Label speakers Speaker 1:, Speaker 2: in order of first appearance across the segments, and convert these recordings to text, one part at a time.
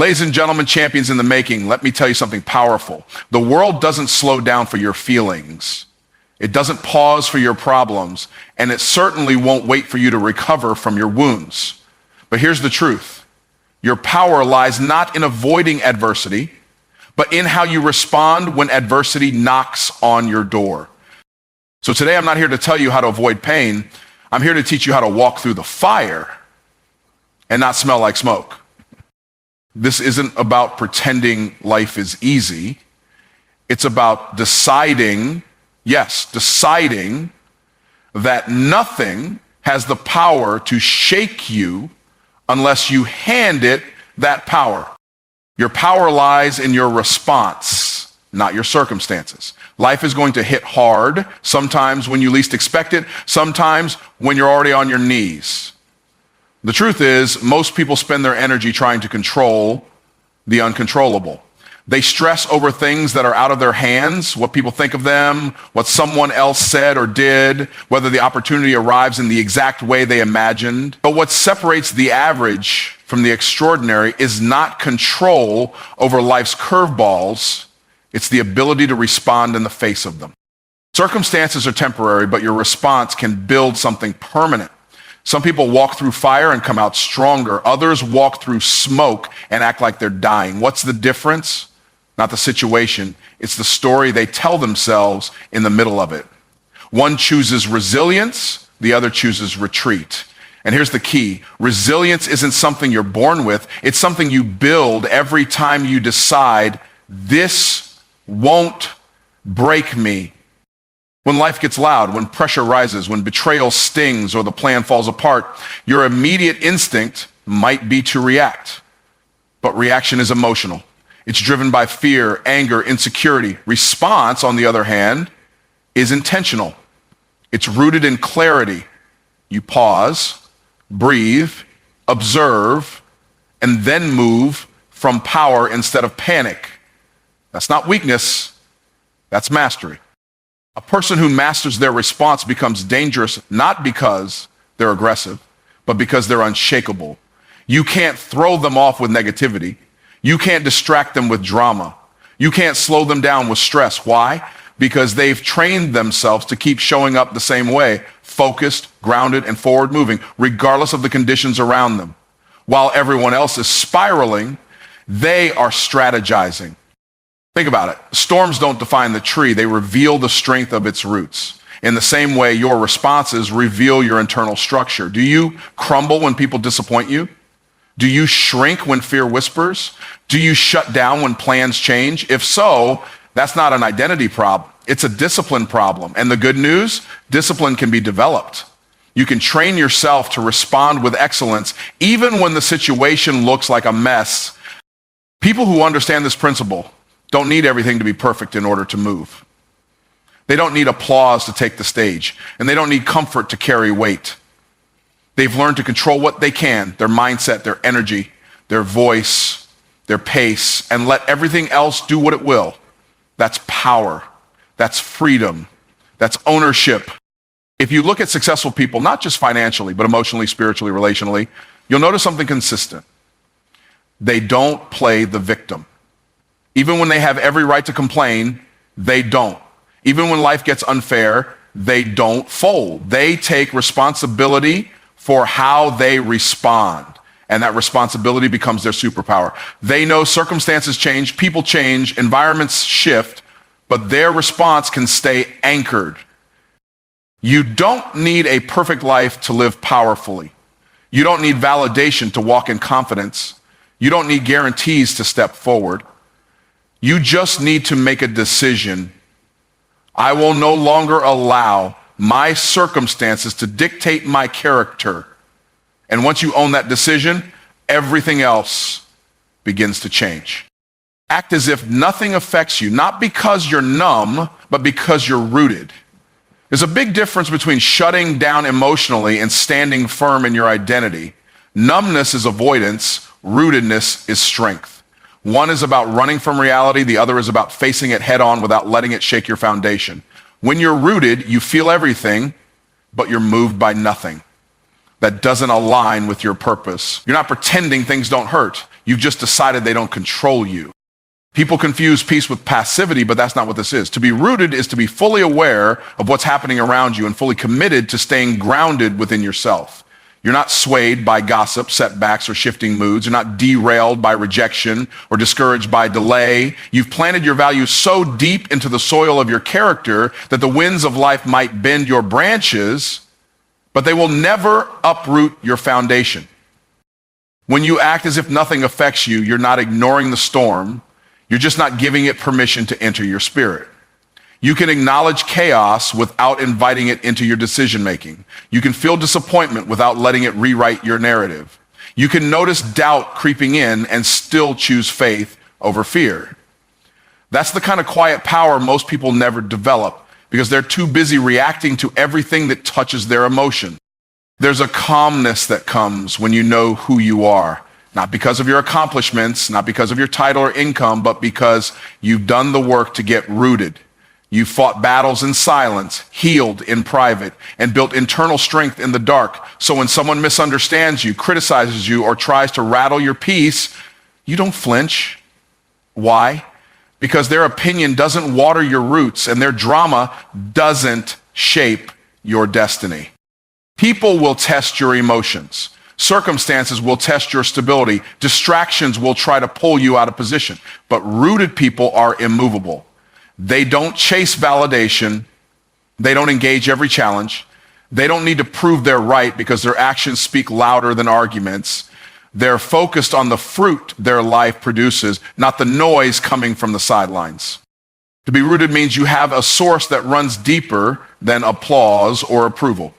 Speaker 1: Ladies and gentlemen, champions in the making, let me tell you something powerful. The world doesn't slow down for your feelings. It doesn't pause for your problems, and it certainly won't wait for you to recover from your wounds. But here's the truth. Your power lies not in avoiding adversity, but in how you respond when adversity knocks on your door. So today I'm not here to tell you how to avoid pain. I'm here to teach you how to walk through the fire and not smell like smoke. This isn't about pretending life is easy. It's about deciding that nothing has the power to shake you unless you hand it that power. Your power lies in your response, not your circumstances. Life is going to hit hard, sometimes when you least expect it, sometimes when you're already on your knees. The truth is, most people spend their energy trying to control the uncontrollable. They stress over things that are out of their hands, what people think of them, what someone else said or did, whether the opportunity arrives in the exact way they imagined. But what separates the average from the extraordinary is not control over life's curveballs. It's the ability to respond in the face of them. Circumstances are temporary, but your response can build something permanent. Some people walk through fire and come out stronger. Others walk through smoke and act like they're dying. What's the difference? Not the situation. It's the story they tell themselves in the middle of it. One chooses resilience, the other chooses retreat. And here's the key. Resilience isn't something you're born with. It's something you build every time you decide, this won't break me. When life gets loud, when pressure rises, when betrayal stings or the plan falls apart, your immediate instinct might be to react. But reaction is emotional. It's driven by fear, anger, insecurity. Response, on the other hand, is intentional. It's rooted in clarity. You pause, breathe, observe, and then move from power instead of panic. That's not weakness, that's mastery. A person who masters their response becomes dangerous not because they're aggressive, but because they're unshakable. You can't throw them off with negativity. You can't distract them with drama. You can't slow them down with stress. Why? Because they've trained themselves to keep showing up the same way, focused, grounded, and forward moving, regardless of the conditions around them. While everyone else is spiraling, they are strategizing. Think about it. Storms don't define the tree. They reveal the strength of its roots. In the same way, your responses reveal your internal structure. Do you crumble when people disappoint you? Do you shrink when fear whispers? Do you shut down when plans change? If so, that's not an identity problem. It's a discipline problem. And the good news, discipline can be developed. You can train yourself to respond with excellence, even when the situation looks like a mess. People who understand this principle don't need everything to be perfect in order to move. They don't need applause to take the stage, and they don't need comfort to carry weight. They've learned to control what they can, their mindset, their energy, their voice, their pace, and let everything else do what it will. That's power. That's freedom. That's ownership. If you look at successful people, not just financially, but emotionally, spiritually, relationally, you'll notice something consistent. They don't play the victim. Even when they have every right to complain, they don't. Even when life gets unfair, they don't fold. They take responsibility for how they respond, and that responsibility becomes their superpower. They know circumstances change, people change, environments shift, but their response can stay anchored. You don't need a perfect life to live powerfully. You don't need validation to walk in confidence. You don't need guarantees to step forward. You just need to make a decision. I will no longer allow my circumstances to dictate my character. And once you own that decision, everything else begins to change. Act as if nothing affects you, not because you're numb, but because you're rooted. There's a big difference between shutting down emotionally and standing firm in your identity. Numbness is avoidance, rootedness is strength. One is about running from reality, the other is about facing it head on without letting it shake your foundation. When you're rooted, you feel everything, but you're moved by nothing. That doesn't align with your purpose. You're not pretending things don't hurt. You've just decided they don't control you. People confuse peace with passivity, but that's not what this is. To be rooted is to be fully aware of what's happening around you and fully committed to staying grounded within yourself. You're not swayed by gossip, setbacks, or shifting moods. You're not derailed by rejection or discouraged by delay. You've planted your values so deep into the soil of your character that the winds of life might bend your branches, but they will never uproot your foundation. When you act as if nothing affects you, you're not ignoring the storm. You're just not giving it permission to enter your spirit. You can acknowledge chaos without inviting it into your decision making. You can feel disappointment without letting it rewrite your narrative. You can notice doubt creeping in and still choose faith over fear. That's the kind of quiet power most people never develop because they're too busy reacting to everything that touches their emotion. There's a calmness that comes when you know who you are. Not because of your accomplishments, not because of your title or income, but because you've done the work to get rooted. You've fought battles in silence, healed in private, and built internal strength in the dark. So when someone misunderstands you, criticizes you, or tries to rattle your peace, you don't flinch. Why? Because their opinion doesn't water your roots and their drama doesn't shape your destiny. People will test your emotions. Circumstances will test your stability. Distractions will try to pull you out of position. But rooted people are immovable. They don't chase validation. They don't engage every challenge. They don't need to prove they're right because their actions speak louder than arguments. They're focused on the fruit their life produces, not the noise coming from the sidelines. To be rooted means you have a source that runs deeper than applause or approval.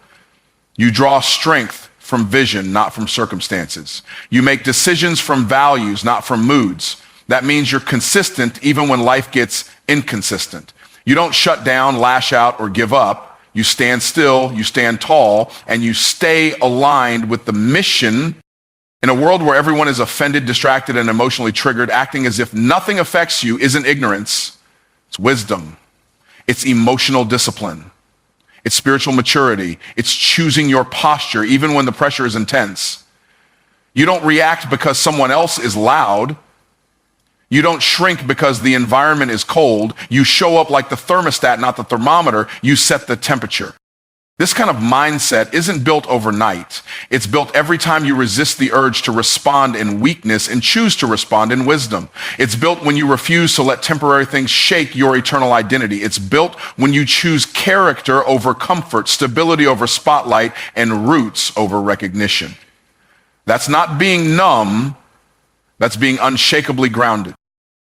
Speaker 1: You draw strength from vision, not from circumstances. You make decisions from values, not from moods. That means you're consistent even when life gets inconsistent. You don't shut down, lash out, or give up. You stand still, you stand tall, and you stay aligned with the mission. In a world where everyone is offended, distracted, and emotionally triggered, acting as if nothing affects you isn't ignorance. It's wisdom. It's emotional discipline. It's spiritual maturity. It's choosing your posture even when the pressure is intense. You don't react because someone else is loud. You don't shrink because the environment is cold. You show up like the thermostat, not the thermometer. You set the temperature. This kind of mindset isn't built overnight. It's built every time you resist the urge to respond in weakness and choose to respond in wisdom. It's built when you refuse to let temporary things shake your eternal identity. It's built when you choose character over comfort, stability over spotlight, and roots over recognition. That's not being numb. That's being unshakably grounded.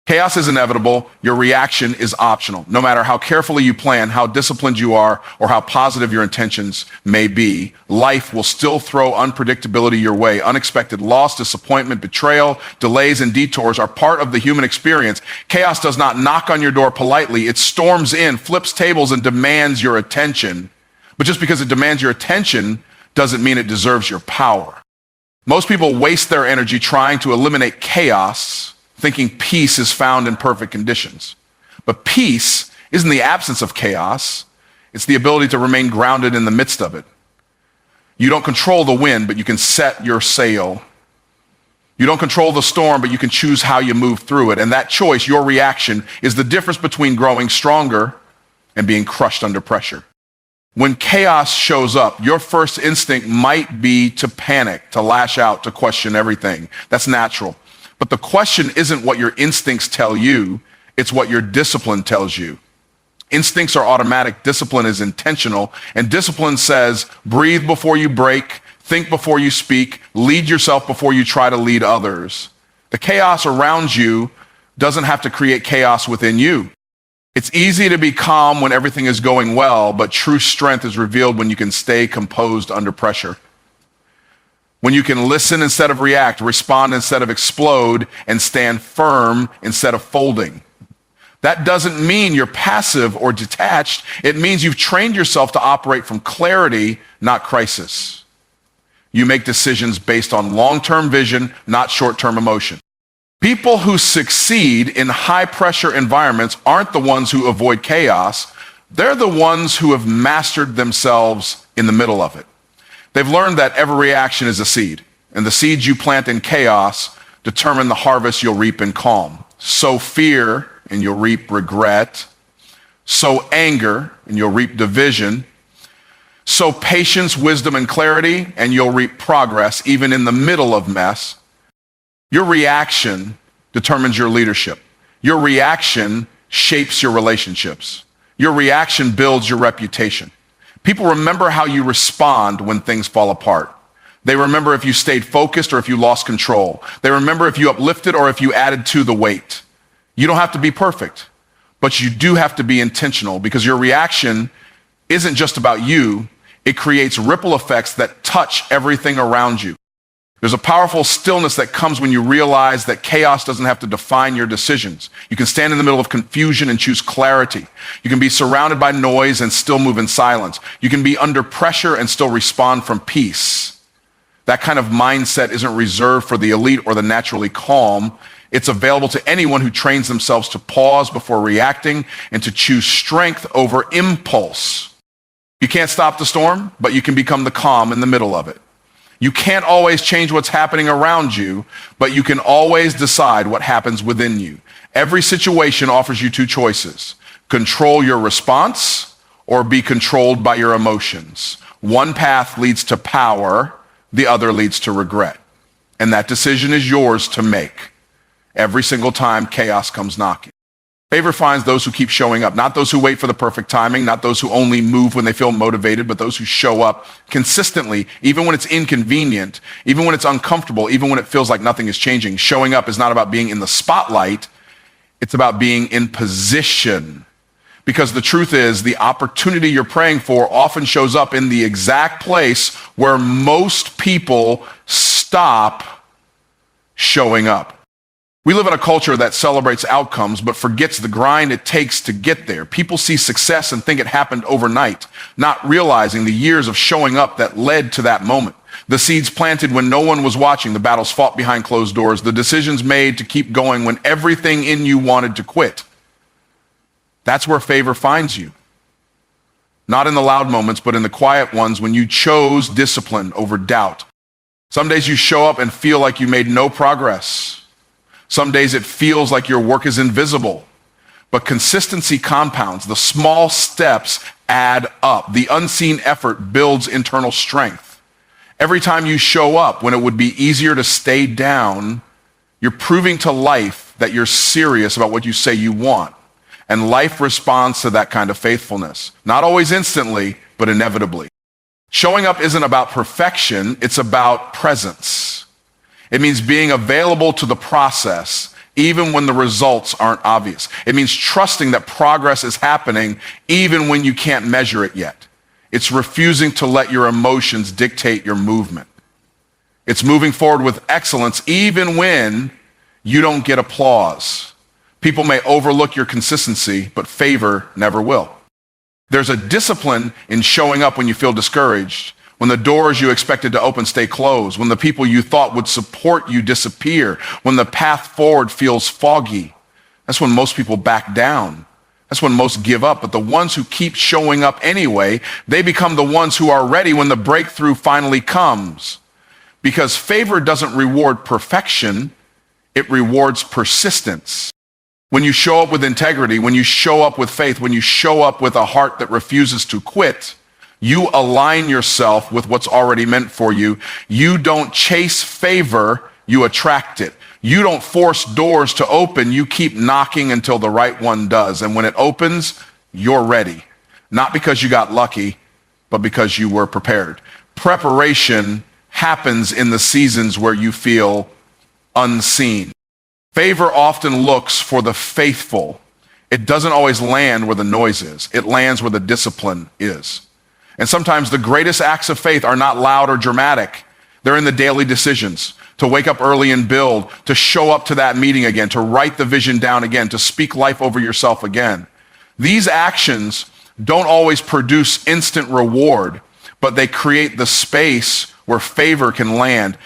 Speaker 1: Chaos is inevitable. Your reaction is optional. No matter how carefully you plan, how disciplined you are, or how positive your intentions may be, life will still throw unpredictability your way. Unexpected loss, disappointment, betrayal, delays, and detours are part of the human experience. Chaos does not knock on your door politely. It storms in, flips tables, and demands your attention. But just because it demands your attention doesn't mean it deserves your power. Most people waste their energy trying to eliminate chaos, thinking peace is found in perfect conditions. But peace isn't the absence of chaos. It's the ability to remain grounded in the midst of it. You don't control the wind, but you can set your sail. You don't control the storm, but you can choose how you move through it. And that choice, your reaction, is the difference between growing stronger and being crushed under pressure. When chaos shows up, your first instinct might be to panic, to lash out, to question everything. That's natural. But the question isn't what your instincts tell you, it's what your discipline tells you. Instincts are automatic, discipline is intentional, and discipline says, breathe before you break, think before you speak, lead yourself before you try to lead others. The chaos around you doesn't have to create chaos within you. It's easy to be calm when everything is going well, but true strength is revealed when you can stay composed under pressure. When you can listen instead of react, respond instead of explode, and stand firm instead of folding. That doesn't mean you're passive or detached. It means you've trained yourself to operate from clarity, not crisis. You make decisions based on long-term vision, not short-term emotion. People who succeed in high-pressure environments aren't the ones who avoid chaos. They're the ones who have mastered themselves in the middle of it. They've learned that every reaction is a seed, and the seeds you plant in chaos, determine the harvest you'll reap in calm. Sow fear and you'll reap regret. Sow anger and you'll reap division. Sow patience, wisdom, and clarity, and you'll reap progress even in the middle of mess. Your reaction determines your leadership. Your reaction shapes your relationships. Your reaction builds your reputation. People remember how you respond when things fall apart. They remember if you stayed focused or if you lost control. They remember if you uplifted or if you added to the weight. You don't have to be perfect, but you do have to be intentional, because your reaction isn't just about you. It creates ripple effects that touch everything around you. There's a powerful stillness that comes when you realize that chaos doesn't have to define your decisions. You can stand in the middle of confusion and choose clarity. You can be surrounded by noise and still move in silence. You can be under pressure and still respond from peace. That kind of mindset isn't reserved for the elite or the naturally calm. It's available to anyone who trains themselves to pause before reacting and to choose strength over impulse. You can't stop the storm, but you can become the calm in the middle of it. You can't always change what's happening around you, but you can always decide what happens within you. Every situation offers you two choices: control your response or be controlled by your emotions. One path leads to power, the other leads to regret. And that decision is yours to make every single time chaos comes knocking. Favor finds those who keep showing up, not those who wait for the perfect timing, not those who only move when they feel motivated, but those who show up consistently, even when it's inconvenient, even when it's uncomfortable, even when it feels like nothing is changing. Showing up is not about being in the spotlight. It's about being in position. Because the truth is, the opportunity you're praying for often shows up in the exact place where most people stop showing up. We live in a culture that celebrates outcomes but forgets the grind it takes to get there. People see success and think it happened overnight, not realizing the years of showing up that led to that moment. The seeds planted when no one was watching, the battles fought behind closed doors, the decisions made to keep going when everything in you wanted to quit. That's where favor finds you. Not in the loud moments, but in the quiet ones when you chose discipline over doubt. Some days you show up and feel like you made no progress. Some days it feels like your work is invisible, but consistency compounds. The small steps add up. The unseen effort builds internal strength. Every time you show up when it would be easier to stay down, you're proving to life that you're serious about what you say you want. And life responds to that kind of faithfulness. Not always instantly, but inevitably. Showing up isn't about perfection, it's about presence. It means being available to the process, even when the results aren't obvious. It means trusting that progress is happening, even when you can't measure it yet. It's refusing to let your emotions dictate your movement. It's moving forward with excellence, even when you don't get applause. People may overlook your consistency, but favor never will. There's a discipline in showing up when you feel discouraged, when the doors you expected to open stay closed, when the people you thought would support you disappear, when the path forward feels foggy. That's when most people back down. That's when most give up. But the ones who keep showing up anyway, they become the ones who are ready when the breakthrough finally comes. Because favor doesn't reward perfection, it rewards persistence. When you show up with integrity, when you show up with faith, when you show up with a heart that refuses to quit, you align yourself with what's already meant for you. You don't chase favor, you attract it. You don't force doors to open, you keep knocking until the right one does. And when it opens, you're ready. Not because you got lucky, but because you were prepared. Preparation happens in the seasons where you feel unseen. Favor often looks for the faithful. It doesn't always land where the noise is. It lands where the discipline is. And sometimes the greatest acts of faith are not loud or dramatic. They're in the daily decisions, to wake up early and build, to show up to that meeting again, to write the vision down again, to speak life over yourself again. These actions don't always produce instant reward, but they create the space where favor can land.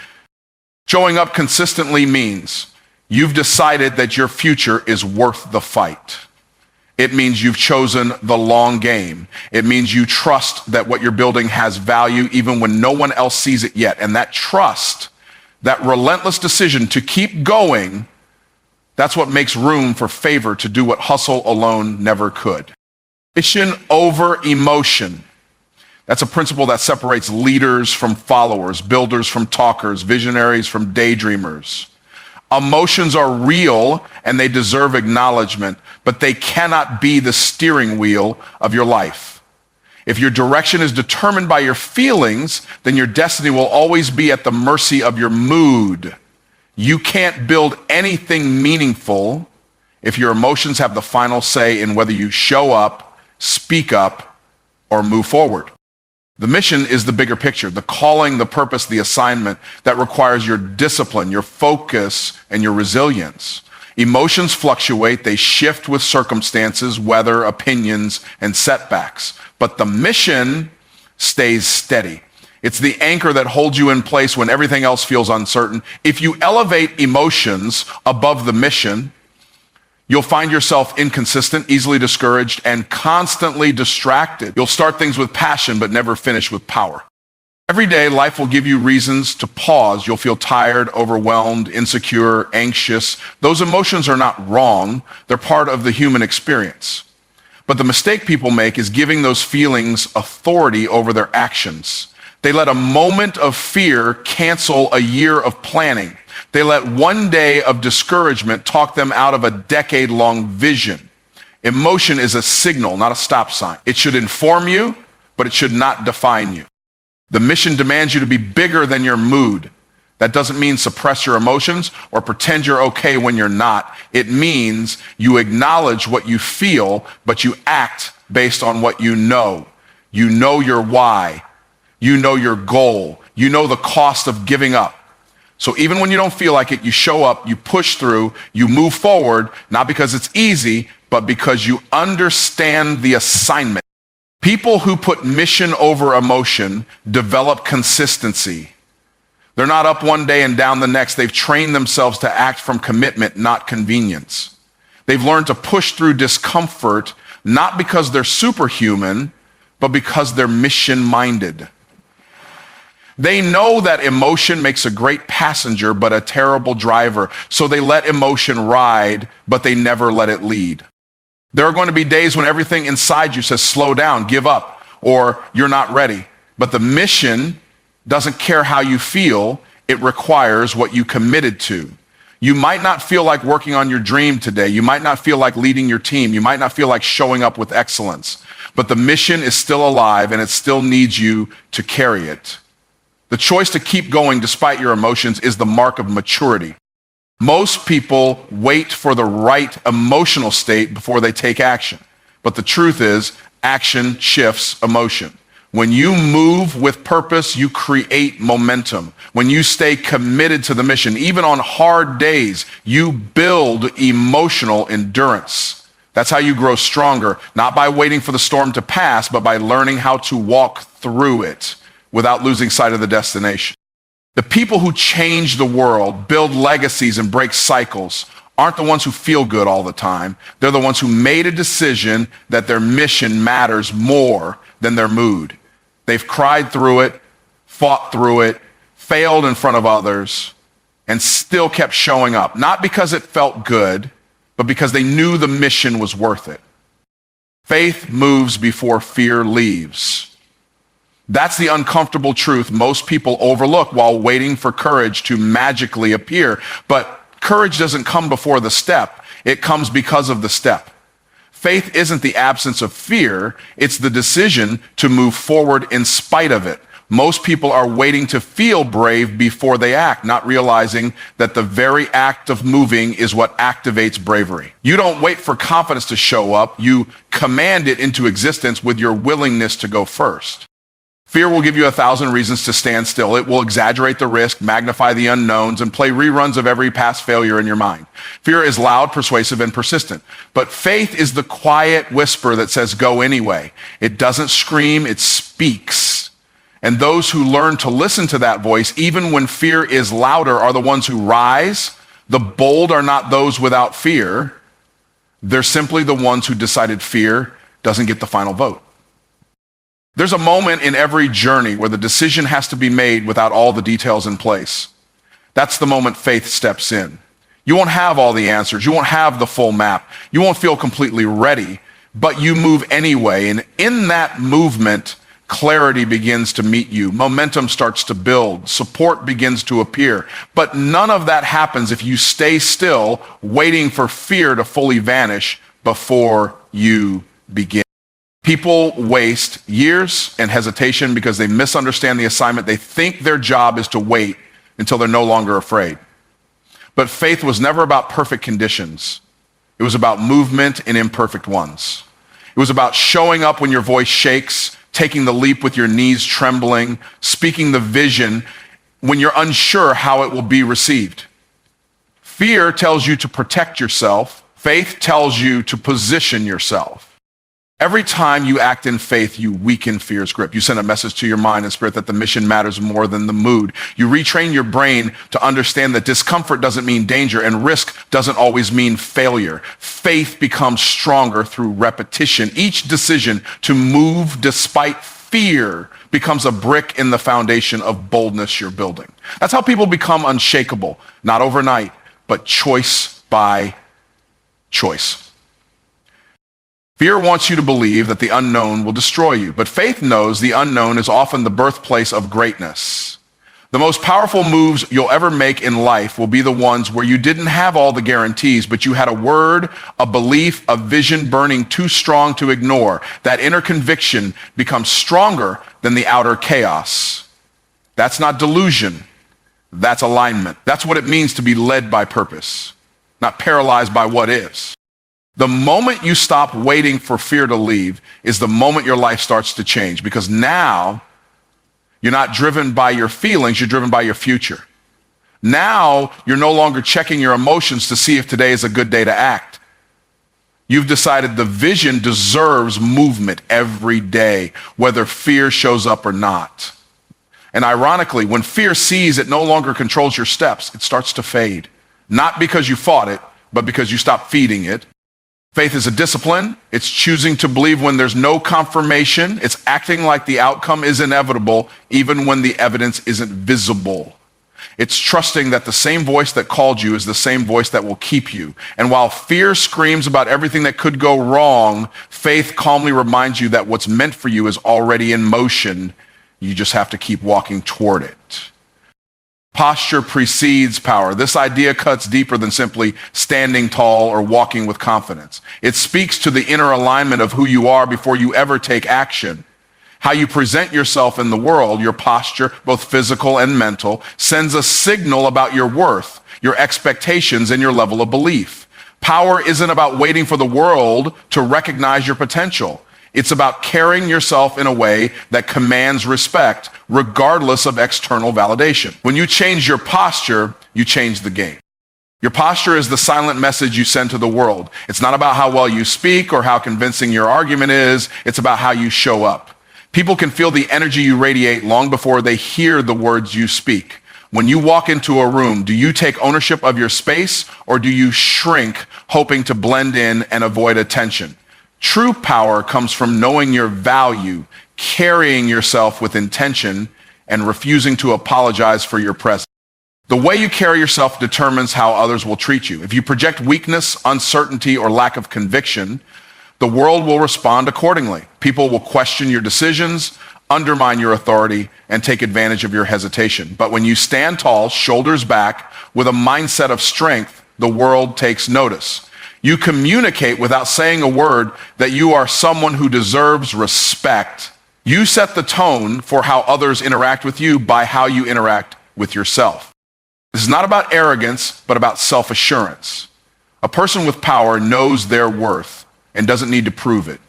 Speaker 1: Showing up consistently means you've decided that your future is worth the fight. It means you've chosen the long game. It means you trust that what you're building has value even when no one else sees it yet. And that trust That relentless decision to keep going, that's what makes room for favor to do what hustle alone never could. Mission over emotion. That's a principle that separates leaders from followers, builders from talkers, visionaries from daydreamers. Emotions are real and they deserve acknowledgement, but they cannot be the steering wheel of your life. If your direction is determined by your feelings, then your destiny will always be at the mercy of your mood. You can't build anything meaningful if your emotions have the final say in whether you show up, speak up, or move forward. The mission is the bigger picture, the calling, the purpose, the assignment that requires your discipline, your focus, and your resilience. Emotions fluctuate, they shift with circumstances, weather, opinions, and setbacks. But the mission stays steady. It's the anchor that holds you in place when everything else feels uncertain. If you elevate emotions above the mission, you'll find yourself inconsistent, easily discouraged, and constantly distracted. You'll start things with passion, but never finish with power. Every day, life will give you reasons to pause. You'll feel tired, overwhelmed, insecure, anxious. Those emotions are not wrong. They're part of the human experience. But the mistake people make is giving those feelings authority over their actions. They let a moment of fear cancel a year of planning. They let one day of discouragement talk them out of a decade-long vision. Emotion is a signal, not a stop sign. It should inform you, but it should not define you. The mission demands you to be bigger than your mood. That doesn't mean suppress your emotions or pretend you're okay when you're not. It means you acknowledge what you feel, but you act based on what you know. You know your why. You know your goal. You know the cost of giving up. So even when you don't feel like it, you show up, you push through, you move forward, not because it's easy, but because you understand the assignment. People who put mission over emotion develop consistency. They're not up one day and down the next. They've trained themselves to act from commitment, not convenience. They've learned to push through discomfort, not because they're superhuman, but because they're mission-minded. They know that emotion makes a great passenger, but a terrible driver. So they let emotion ride, but they never let it lead. There are going to be days when everything inside you says, slow down, give up, or you're not ready. But the mission doesn't care how you feel. It requires what you committed to. You might not feel like working on your dream today. You might not feel like leading your team. You might not feel like showing up with excellence. But the mission is still alive and it still needs you to carry it. The choice to keep going despite your emotions is the mark of maturity. Most people wait for the right emotional state before they take action. But the truth is, action shifts emotion. When you move with purpose, you create momentum. When you stay committed to the mission, even on hard days, you build emotional endurance. That's how you grow stronger, not by waiting for the storm to pass, but by learning how to walk through it without losing sight of the destination. The people who change the world, build legacies, and break cycles aren't the ones who feel good all the time. They're the ones who made a decision that their mission matters more than their mood. They've cried through it, fought through it, failed in front of others, and still kept showing up. Not because it felt good, but because they knew the mission was worth it. Faith moves before fear leaves. That's the uncomfortable truth most people overlook while waiting for courage to magically appear. But courage doesn't come before the step. It comes because of the step. Faith isn't the absence of fear. It's the decision to move forward in spite of it. Most people are waiting to feel brave before they act, not realizing that the very act of moving is what activates bravery. You don't wait for confidence to show up. You command it into existence with your willingness to go first. Fear will give you 1,000 reasons to stand still. It will exaggerate the risk, magnify the unknowns, and play reruns of every past failure in your mind. Fear is loud, persuasive, and persistent. But faith is the quiet whisper that says, go anyway. It doesn't scream, it speaks. And those who learn to listen to that voice, even when fear is louder, are the ones who rise. The bold are not those without fear. They're simply the ones who decided fear doesn't get the final vote. There's a moment in every journey where the decision has to be made without all the details in place. That's the moment faith steps in. You won't have all the answers. You won't have the full map. You won't feel completely ready, but you move anyway. And in that movement, clarity begins to meet you. Momentum starts to build. Support begins to appear. But none of that happens if you stay still, waiting for fear to fully vanish before you begin. People waste years in hesitation because they misunderstand the assignment. They think their job is to wait until they're no longer afraid. But faith was never about perfect conditions. It was about movement in imperfect ones. It was about showing up when your voice shakes, taking the leap with your knees trembling, speaking the vision when you're unsure how it will be received. Fear tells you to protect yourself. Faith tells you to position yourself. Every time you act in faith, you weaken fear's grip. You send a message to your mind and spirit that the mission matters more than the mood. You retrain your brain to understand that discomfort doesn't mean danger and risk doesn't always mean failure. Faith becomes stronger through repetition. Each decision to move despite fear becomes a brick in the foundation of boldness you're building. That's how people become unshakable, not overnight, but choice by choice. Fear wants you to believe that the unknown will destroy you, but faith knows the unknown is often the birthplace of greatness. The most powerful moves you'll ever make in life will be the ones where you didn't have all the guarantees, but you had a word, a belief, a vision burning too strong to ignore. That inner conviction becomes stronger than the outer chaos. That's not delusion. That's alignment. That's what it means to be led by purpose, not paralyzed by what is. The moment you stop waiting for fear to leave is the moment your life starts to change, because now you're not driven by your feelings, you're driven by your future. Now you're no longer checking your emotions to see if today is a good day to act. You've decided the vision deserves movement every day, whether fear shows up or not. And ironically, when fear sees it no longer controls your steps, it starts to fade. Not because you fought it, but because you stopped feeding it. Faith is a discipline. It's choosing to believe when there's no confirmation. It's acting like the outcome is inevitable, even when the evidence isn't visible. It's trusting that the same voice that called you is the same voice that will keep you. And while fear screams about everything that could go wrong, faith calmly reminds you that what's meant for you is already in motion. You just have to keep walking toward it. Posture precedes power. This idea cuts deeper than simply standing tall or walking with confidence. It speaks to the inner alignment of who you are before you ever take action. How you present yourself in the world, your posture, both physical and mental, sends a signal about your worth, your expectations, and your level of belief. Power isn't about waiting for the world to recognize your potential. It's about carrying yourself in a way that commands respect, regardless of external validation. When you change your posture, you change the game. Your posture is the silent message you send to the world. It's not about how well you speak or how convincing your argument is. It's about how you show up. People can feel the energy you radiate long before they hear the words you speak. When you walk into a room, do you take ownership of your space, or do you shrink, hoping to blend in and avoid attention? True power comes from knowing your value, carrying yourself with intention, and refusing to apologize for your presence. The way you carry yourself determines how others will treat you. If you project weakness, uncertainty, or lack of conviction, the world will respond accordingly. People will question your decisions, undermine your authority, and take advantage of your hesitation. But when you stand tall, shoulders back, with a mindset of strength, the world takes notice. You communicate without saying a word that you are someone who deserves respect. You set the tone for how others interact with you by how you interact with yourself. This is not about arrogance, but about self-assurance. A person with power knows their worth and doesn't need to prove it.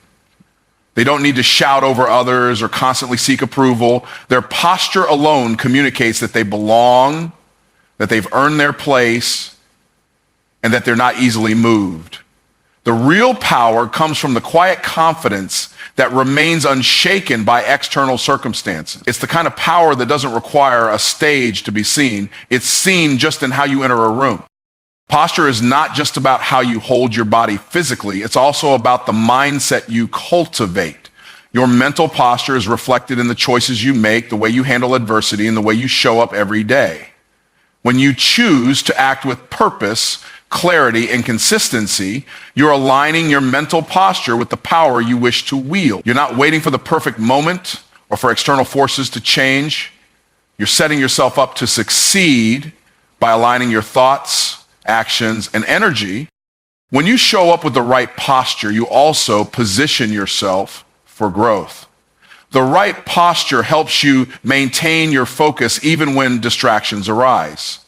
Speaker 1: They don't need to shout over others or constantly seek approval. Their posture alone communicates that they belong, that they've earned their place, and that they're not easily moved. The real power comes from the quiet confidence that remains unshaken by external circumstances. It's the kind of power that doesn't require a stage to be seen. It's seen just in how you enter a room. Posture is not just about how you hold your body physically. It's also about the mindset you cultivate. Your mental posture is reflected in the choices you make, the way you handle adversity, and the way you show up every day. When you choose to act with purpose, clarity, and consistency, you're aligning your mental posture with the power you wish to wield. You're not waiting for the perfect moment or for external forces to change. You're setting yourself up to succeed by aligning your thoughts, actions, and energy. When you show up with the right posture, you also position yourself for growth. The right posture helps you maintain your focus even when distractions arise.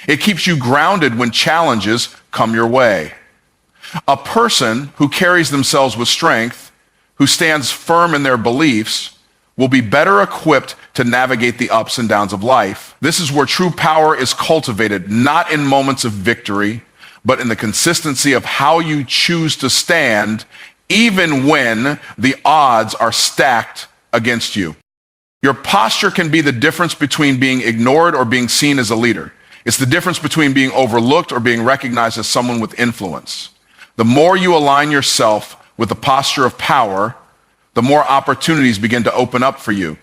Speaker 1: It keeps you grounded when challenges come your way. A person who carries themselves with strength, who stands firm in their beliefs, will be better equipped to navigate the ups and downs of life. This is where true power is cultivated, not in moments of victory, but in the consistency of how you choose to stand, even when the odds are stacked against you. Your posture can be the difference between being ignored or being seen as a leader. It's the difference between being overlooked or being recognized as someone with influence. The more you align yourself with the posture of power, the more opportunities begin to open up for you.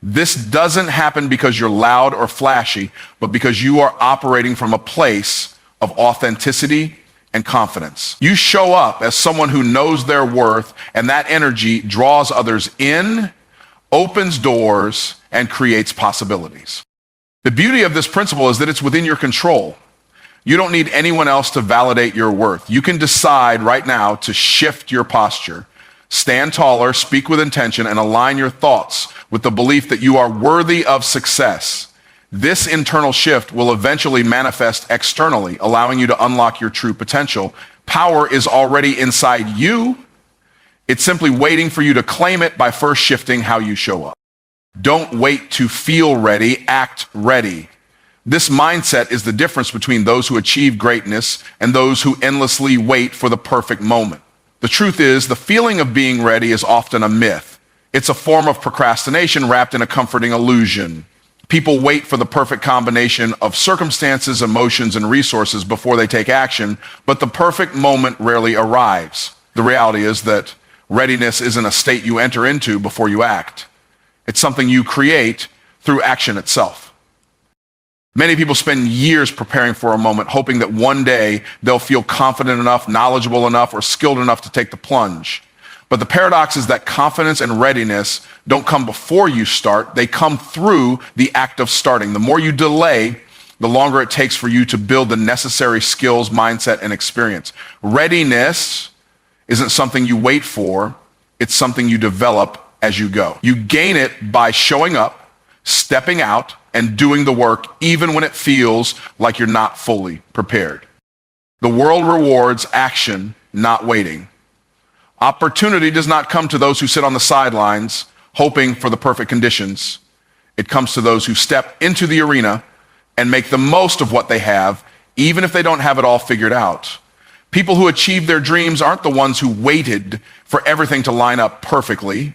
Speaker 1: This doesn't happen because you're loud or flashy, but because you are operating from a place of authenticity and confidence. You show up as someone who knows their worth, and that energy draws others in, opens doors, and creates possibilities. The beauty of this principle is that it's within your control. You don't need anyone else to validate your worth. You can decide right now to shift your posture, stand taller, speak with intention, and align your thoughts with the belief that you are worthy of success. This internal shift will eventually manifest externally, allowing you to unlock your true potential. Power is already inside you. It's simply waiting for you to claim it by first shifting how you show up. Don't wait to feel ready, act ready. This mindset is the difference between those who achieve greatness and those who endlessly wait for the perfect moment. The truth is, the feeling of being ready is often a myth. It's a form of procrastination wrapped in a comforting illusion. People wait for the perfect combination of circumstances, emotions, and resources before they take action, but the perfect moment rarely arrives. The reality is that readiness isn't a state you enter into before you act. It's something you create through action itself. Many people spend years preparing for a moment, hoping that one day they'll feel confident enough, knowledgeable enough, or skilled enough to take the plunge. But the paradox is that confidence and readiness don't come before you start. They come through the act of starting. The more you delay, the longer it takes for you to build the necessary skills, mindset, and experience. Readiness isn't something you wait for. It's something you develop as you go. You gain it by showing up, stepping out, and doing the work even when it feels like you're not fully prepared. The world rewards action, not waiting. Opportunity does not come to those who sit on the sidelines hoping for the perfect conditions. It comes to those who step into the arena and make the most of what they have, even if they don't have it all figured out. People who achieve their dreams aren't the ones who waited for everything to line up perfectly.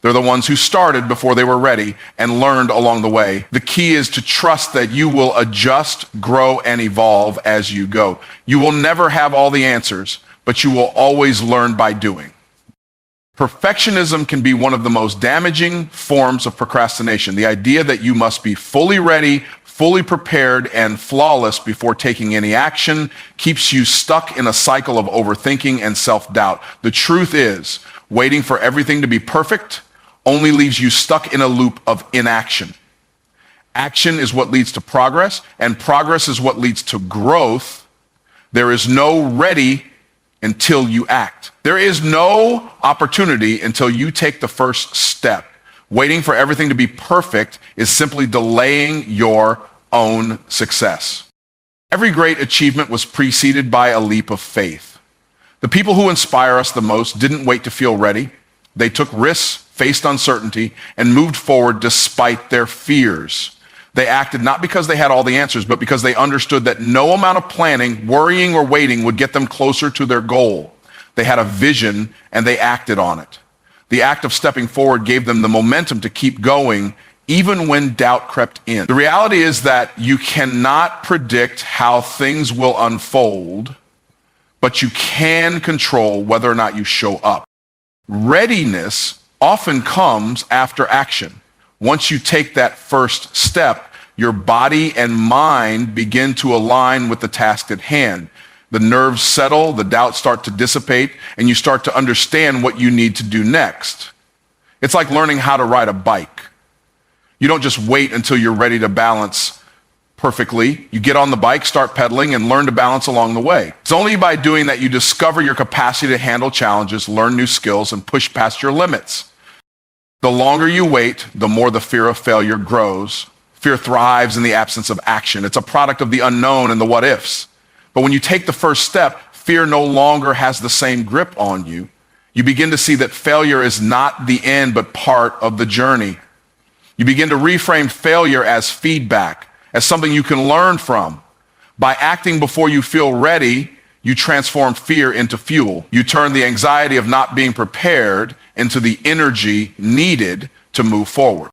Speaker 1: They're the ones who started before they were ready and learned along the way. The key is to trust that you will adjust, grow, and evolve as you go. You will never have all the answers, but you will always learn by doing. Perfectionism can be one of the most damaging forms of procrastination. The idea that you must be fully ready, fully prepared, and flawless before taking any action keeps you stuck in a cycle of overthinking and self-doubt. The truth is, waiting for everything to be perfect only leaves you stuck in a loop of inaction. Action is what leads to progress, and progress is what leads to growth. There is no ready until you act. There is no opportunity until you take the first step. Waiting for everything to be perfect is simply delaying your own success. Every great achievement was preceded by a leap of faith. The people who inspire us the most didn't wait to feel ready. They took risks, faced uncertainty, and moved forward despite their fears. They acted not because they had all the answers, but because they understood that no amount of planning, worrying, or waiting would get them closer to their goal. They had a vision, and they acted on it. The act of stepping forward gave them the momentum to keep going, even when doubt crept in. The reality is that you cannot predict how things will unfold, but you can control whether or not you show up. Readiness often comes after action. Once you take that first step, your body and mind begin to align with the task at hand. The nerves settle, the doubts start to dissipate, and you start to understand what you need to do next. It's like learning how to ride a bike. You don't just wait until you're ready to balance perfectly. You get on the bike, start pedaling, and learn to balance along the way. It's only by doing that you discover your capacity to handle challenges, learn new skills, and push past your limits. The longer you wait, the more the fear of failure grows. Fear thrives in the absence of action. It's a product of the unknown and the what ifs. But when you take the first step, fear no longer has the same grip on you. You begin to see that failure is not the end, but part of the journey. You begin to reframe failure as feedback, as something you can learn from. By acting before you feel ready, you transform fear into fuel. You turn the anxiety of not being prepared into the energy needed to move forward.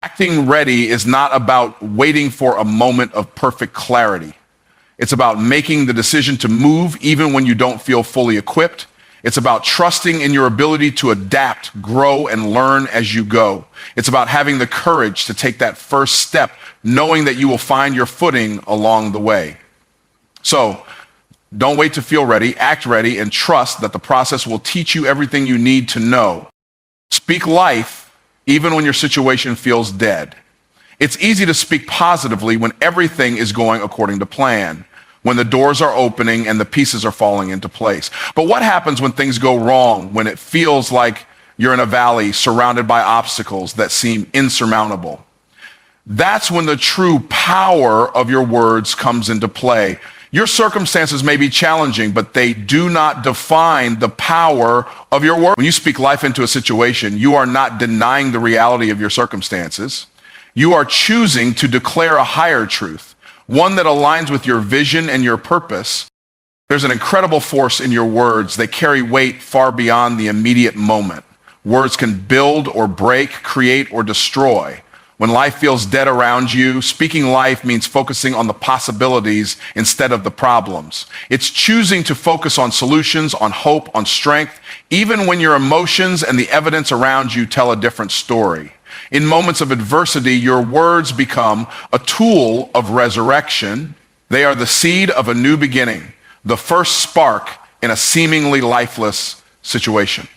Speaker 1: Acting ready is not about waiting for a moment of perfect clarity. It's about making the decision to move even when you don't feel fully equipped. It's about trusting in your ability to adapt, grow, and learn as you go. It's about having the courage to take that first step, knowing that you will find your footing along the way. So, don't wait to feel ready, act ready, and trust that the process will teach you everything you need to know. Speak life even when your situation feels dead. It's easy to speak positively when everything is going according to plan, when the doors are opening and the pieces are falling into place. But what happens when things go wrong, when it feels like you're in a valley surrounded by obstacles that seem insurmountable? That's when the true power of your words comes into play. Your circumstances may be challenging, but they do not define the power of your word. When you speak life into a situation, you are not denying the reality of your circumstances. You are choosing to declare a higher truth, one that aligns with your vision and your purpose. There's an incredible force in your words. They carry weight far beyond the immediate moment. Words can build or break, create or destroy. When life feels dead around you, speaking life means focusing on the possibilities instead of the problems. It's choosing to focus on solutions, on hope, on strength, even when your emotions and the evidence around you tell a different story. In moments of adversity, your words become a tool of resurrection. They are the seed of a new beginning, the first spark in a seemingly lifeless situation.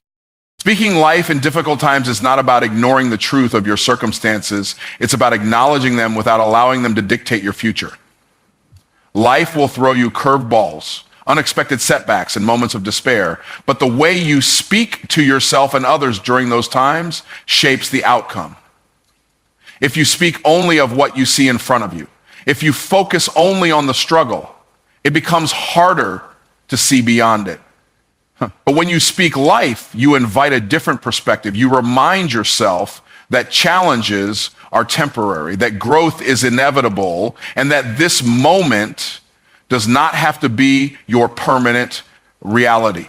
Speaker 1: Speaking life in difficult times is not about ignoring the truth of your circumstances. It's about acknowledging them without allowing them to dictate your future. Life will throw you curveballs, unexpected setbacks, and moments of despair. But the way you speak to yourself and others during those times shapes the outcome. If you speak only of what you see in front of you, if you focus only on the struggle, it becomes harder to see beyond it. But when you speak life, you invite a different perspective. You remind yourself that challenges are temporary, that growth is inevitable, and that this moment does not have to be your permanent reality.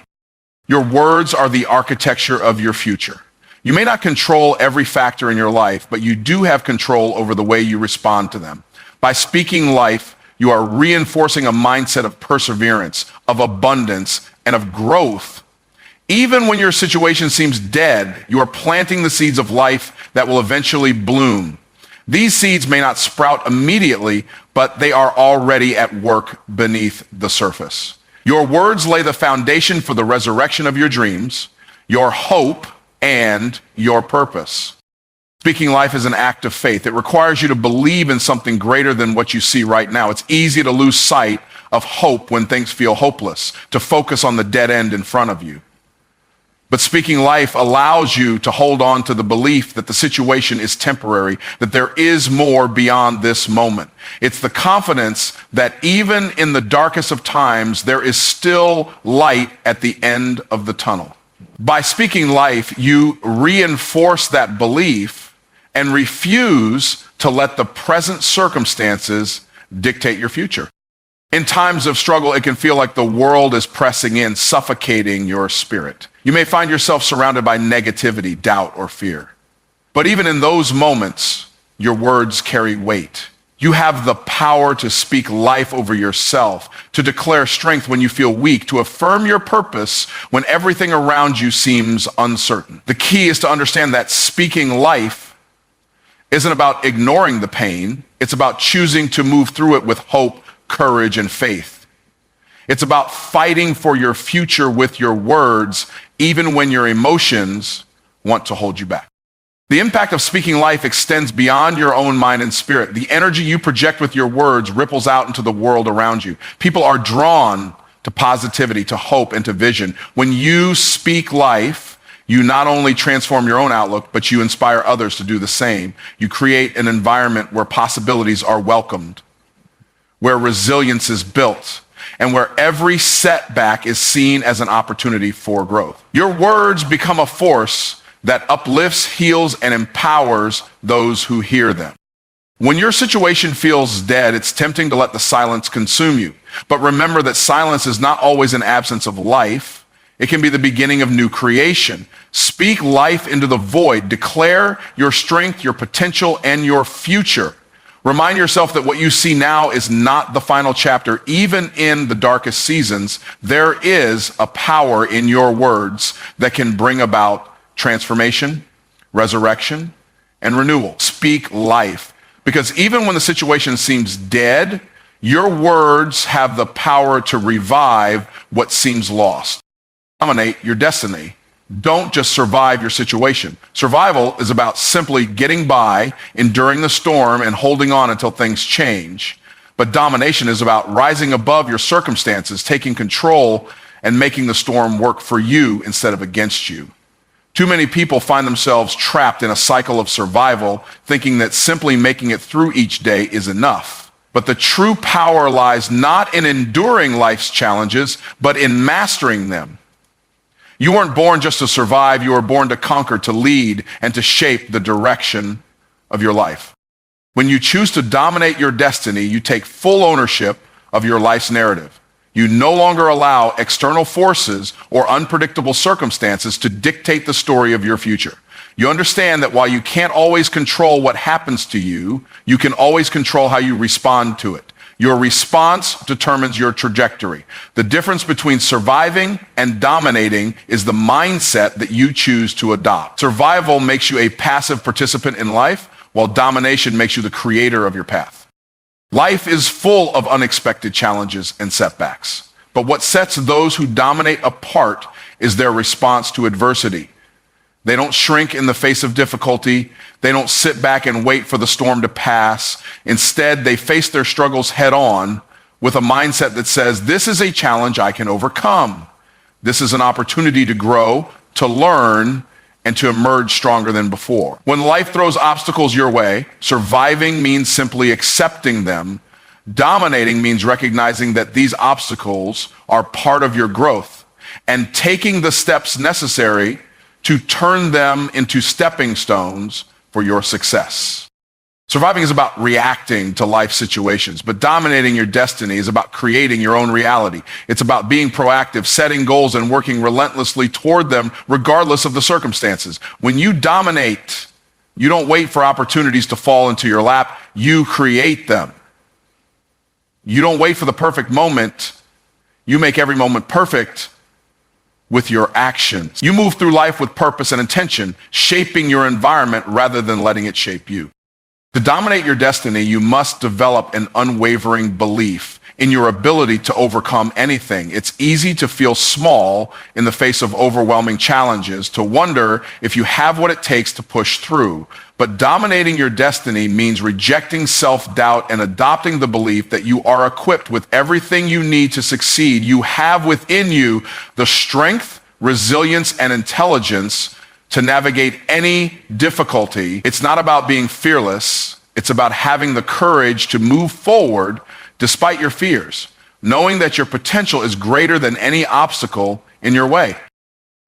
Speaker 1: Your words are the architecture of your future. You may not control every factor in your life, but you do have control over the way you respond to them. By speaking life, you are reinforcing a mindset of perseverance, of abundance, and of growth. Even when your situation seems dead, you are planting the seeds of life that will eventually bloom. These seeds may not sprout immediately, but they are already at work beneath the surface. Your words lay the foundation for the resurrection of your dreams, your hope, and your purpose. Speaking life is an act of faith. It requires you to believe in something greater than what you see right now. It's easy to lose sight of hope when things feel hopeless, to focus on the dead end in front of you. But speaking life allows you to hold on to the belief that the situation is temporary, that there is more beyond this moment. It's the confidence that even in the darkest of times, there is still light at the end of the tunnel. By speaking life, you reinforce that belief and refuse to let the present circumstances dictate your future. In times of struggle, it can feel like the world is pressing in, suffocating your spirit. You may find yourself surrounded by negativity, doubt, or fear. But even in those moments, your words carry weight. You have the power to speak life over yourself, to declare strength when you feel weak, to affirm your purpose when everything around you seems uncertain. The key is to understand that speaking life isn't about ignoring the pain. It's about choosing to move through it with hope, courage, and faith. It's about fighting for your future with your words, even when your emotions want to hold you back. The impact of speaking life extends beyond your own mind and spirit. The energy you project with your words ripples out into the world around you. People are drawn to positivity, to hope, and to vision. When you speak life, you not only transform your own outlook, but you inspire others to do the same. You create an environment where possibilities are welcomed, where resilience is built, and where every setback is seen as an opportunity for growth. Your words become a force that uplifts, heals, and empowers those who hear them. When your situation feels dead, it's tempting to let the silence consume you. But remember that silence is not always an absence of life. It can be the beginning of new creation. Speak life into the void. Declare your strength, your potential, and your future. Remind yourself that what you see now is not the final chapter. Even in the darkest seasons, there is a power in your words that can bring about transformation, resurrection, and renewal. Speak life. Because even when the situation seems dead, your words have the power to revive what seems lost. Dominate your destiny. Don't just survive your situation. Survival is about simply getting by, enduring the storm, and holding on until things change. But domination is about rising above your circumstances, taking control, and making the storm work for you instead of against you. Too many people find themselves trapped in a cycle of survival, thinking that simply making it through each day is enough. But the true power lies not in enduring life's challenges, but in mastering them. You weren't born just to survive, you were born to conquer, to lead, and to shape the direction of your life. When you choose to dominate your destiny, you take full ownership of your life's narrative. You no longer allow external forces or unpredictable circumstances to dictate the story of your future. You understand that while you can't always control what happens to you, you can always control how you respond to it. Your response determines your trajectory. The difference between surviving and dominating is the mindset that you choose to adopt. Survival makes you a passive participant in life, while domination makes you the creator of your path. Life is full of unexpected challenges and setbacks, but what sets those who dominate apart is their response to adversity. They don't shrink in the face of difficulty. They don't sit back and wait for the storm to pass. Instead, they face their struggles head on with a mindset that says, this is a challenge I can overcome. This is an opportunity to grow, to learn, and to emerge stronger than before. When life throws obstacles your way, surviving means simply accepting them. Dominating means recognizing that these obstacles are part of your growth and taking the steps necessary to turn them into stepping stones for your success. Surviving is about reacting to life situations, but dominating your destiny is about creating your own reality. It's about being proactive, setting goals, and working relentlessly toward them regardless of the circumstances. When you dominate, you don't wait for opportunities to fall into your lap, you create them. You don't wait for the perfect moment, you make every moment perfect with your actions. You move through life with purpose and intention, shaping your environment rather than letting it shape you. To dominate your destiny, you must develop an unwavering belief in your ability to overcome anything. It's easy to feel small in the face of overwhelming challenges, to wonder if you have what it takes to push through. But dominating your destiny means rejecting self-doubt and adopting the belief that you are equipped with everything you need to succeed. You have within you the strength, resilience, and intelligence to navigate any difficulty. It's not about being fearless. It's about having the courage to move forward despite your fears, knowing that your potential is greater than any obstacle in your way.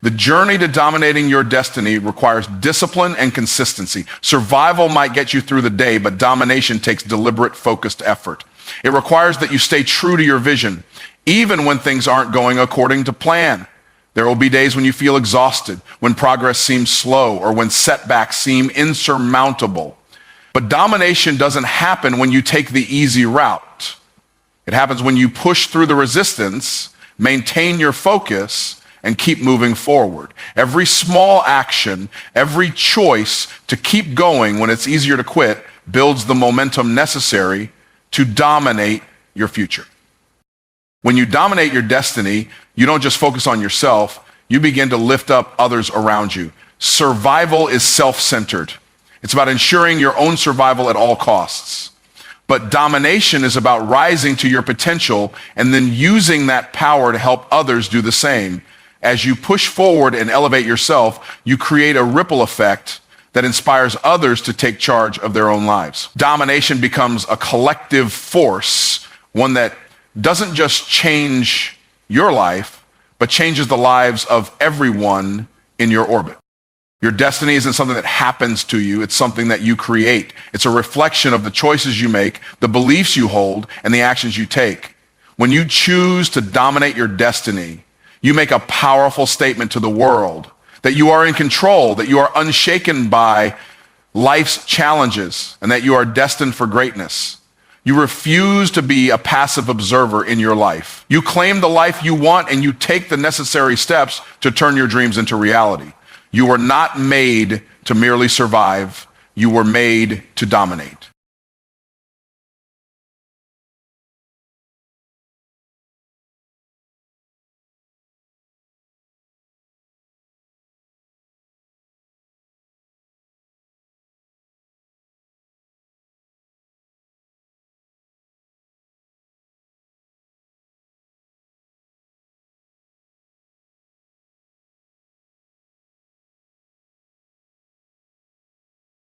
Speaker 1: The journey to dominating your destiny requires discipline and consistency. Survival might get you through the day, but domination takes deliberate, focused effort. It requires that you stay true to your vision, even when things aren't going according to plan. There will be days when you feel exhausted, when progress seems slow, or when setbacks seem insurmountable. But domination doesn't happen when you take the easy route. It happens when you push through the resistance, maintain your focus, and keep moving forward. Every small action, every choice to keep going when it's easier to quit builds the momentum necessary to dominate your future. When you dominate your destiny, you don't just focus on yourself, you begin to lift up others around you. Survival is self-centered. It's about ensuring your own survival at all costs. But domination is about rising to your potential and then using that power to help others do the same. As you push forward and elevate yourself, you create a ripple effect that inspires others to take charge of their own lives. Domination becomes a collective force, one that doesn't just change your life, but changes the lives of everyone in your orbit. Your destiny isn't something that happens to you, it's something that you create. It's a reflection of the choices you make, the beliefs you hold, and the actions you take. When you choose to dominate your destiny, you make a powerful statement to the world that you are in control, that you are unshaken by life's challenges, and that you are destined for greatness. You refuse to be a passive observer in your life. You claim the life you want and you take the necessary steps to turn your dreams into reality. You were not made to merely survive. You were made to dominate.